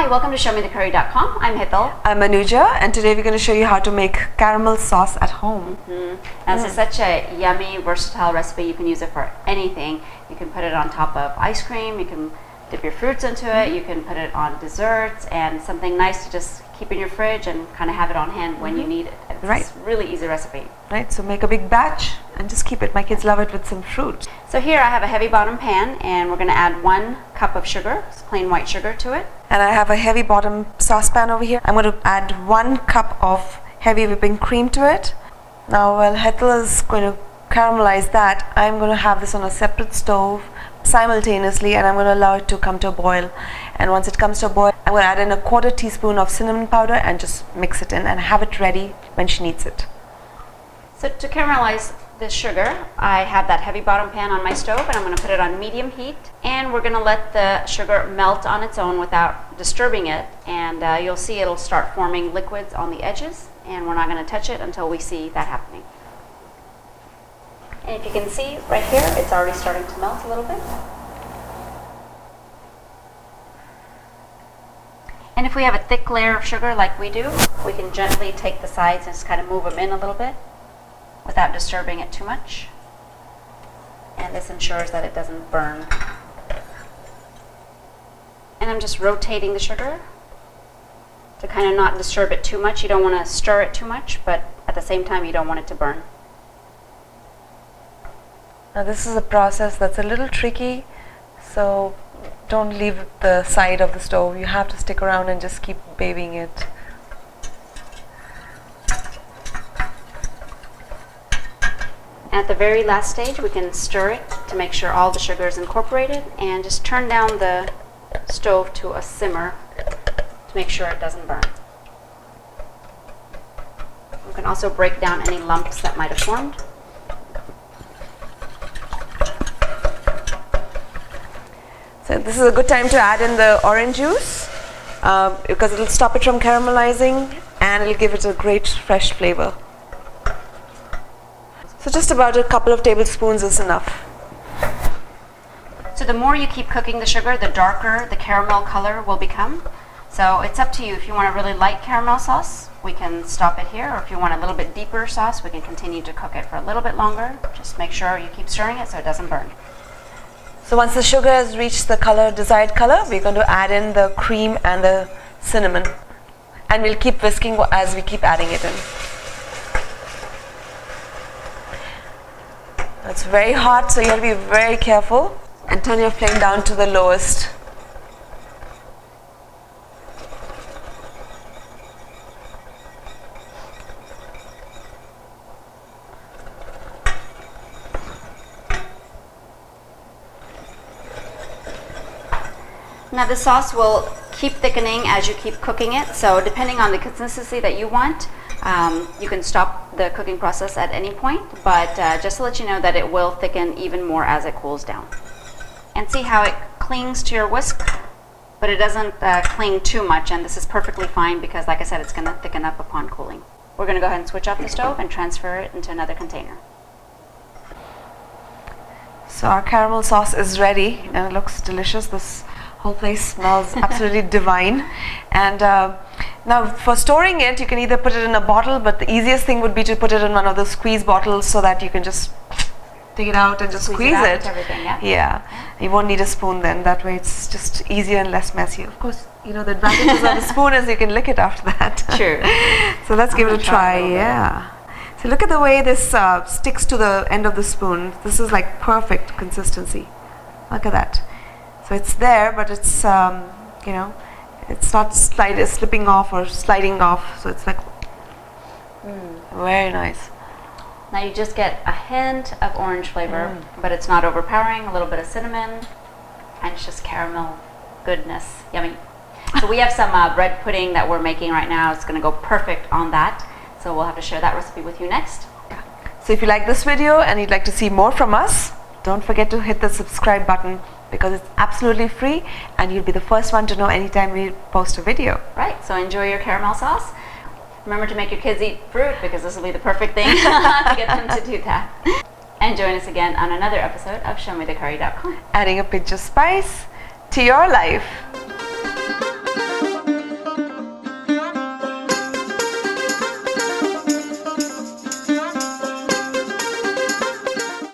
welcome to ShowMeTheCurry.com. I'm Hital. I'm Anuja, and today we're going to show you how to make caramel sauce at home. This is such a yummy, versatile recipe. You can use it for anything. You can put it on top of ice cream, you can dip your fruits into it, you can put it on desserts, and something nice to just keep in your fridge and kind of have it on hand when you need it. It's a really easy recipe. Right, so make a big batch and just keep it. My kids love it with some fruit. So here I have a heavy bottom pan, and we're going to add 1 cup of sugar, plain white sugar, to it. And I have a heavy bottom saucepan over here. I'm going to add 1 cup of heavy whipping cream to it. Now while Hital is going to caramelize that, I'm going to have this on a separate stove simultaneously, and I'm going to allow it to come to a boil. And once it comes to a boil, I'm going to add in a 1/4 teaspoon of cinnamon powder and just mix it in and have it ready when she needs it. So to caramelize this sugar, I have that heavy bottom pan on my stove, and I'm going to put it on medium heat, and we're going to let the sugar melt on its own without disturbing it, and you'll see it'll start forming liquids on the edges, and we're not going to touch it until we see that happening. And if you can see right here, it's already starting to melt a little bit. And if we have a thick layer of sugar like we do, we can gently take the sides and just kind of move them in a little bit without disturbing it too much. And this ensures that it doesn't burn. And I'm just rotating the sugar to kind of not disturb it too much. You don't want to stir it too much, but at the same time you don't want it to burn. Now this is a process that's a little tricky, so don't leave the side of the stove. You have to stick around and just keep babying it. And at the very last stage, we can stir it to make sure all the sugar is incorporated, and just turn down the stove to a simmer to make sure it doesn't burn. You can also break down any lumps that might have formed. So this is a good time to add in the orange juice because it'll stop it from caramelizing and it'll give it a great fresh flavor. So just about a couple of tablespoons is enough. So the more you keep cooking the sugar, the darker the caramel color will become. So it's up to you. If you want a really light caramel sauce, we can stop it here, or if you want a little bit deeper sauce, we can continue to cook it for a little bit longer. Just make sure you keep stirring it so it doesn't burn. So once the sugar has reached the desired color, we're going to add in the cream and the cinnamon, and we'll keep whisking as we keep adding it in. It's very hot, so you have to be very careful and turn your flame down to the lowest. Now the sauce will keep thickening as you keep cooking it, so depending on the consistency that you want, you can stop the cooking process at any point, but just to let you know that it will thicken even more as it cools down. And see how it clings to your whisk, but it doesn't cling too much, and this is perfectly fine because, like I said, it's going to thicken up upon cooling. We're going to go ahead and switch off the stove and transfer it into another container. So our caramel sauce is ready and it looks delicious. This whole place smells absolutely divine. And now for storing it, you can either put it in a bottle, but the easiest thing would be to put it in one of those squeeze bottles so that you can just take it out and just squeeze it. Everything, yeah, you won't need a spoon then. That way it's just easier and less messy. Of course, you know, the advantages of the spoon is you can lick it after that. True. So let's give it a try. Yeah. So look at the way this sticks to the end of the spoon. This is like perfect consistency. Look at that. So it's there, but it's you know, it's not slipping off or sliding off. So it's like very nice. Now you just get a hint of orange flavor, but it's not overpowering. A little bit of cinnamon, and it's just caramel goodness. Yummy. So we have some bread pudding that we're making right now. It's going to go perfect on that. So we'll have to share that recipe with you next. So if you like this video and you'd like to see more from us, don't forget to hit the subscribe button because it's absolutely free and you'll be the first one to know anytime we post a video. Right, so enjoy your caramel sauce. Remember to make your kids eat fruit because this will be the perfect thing to get them to do that. And join us again on another episode of ShowMeTheCurry.com. Adding a pinch of spice to your life.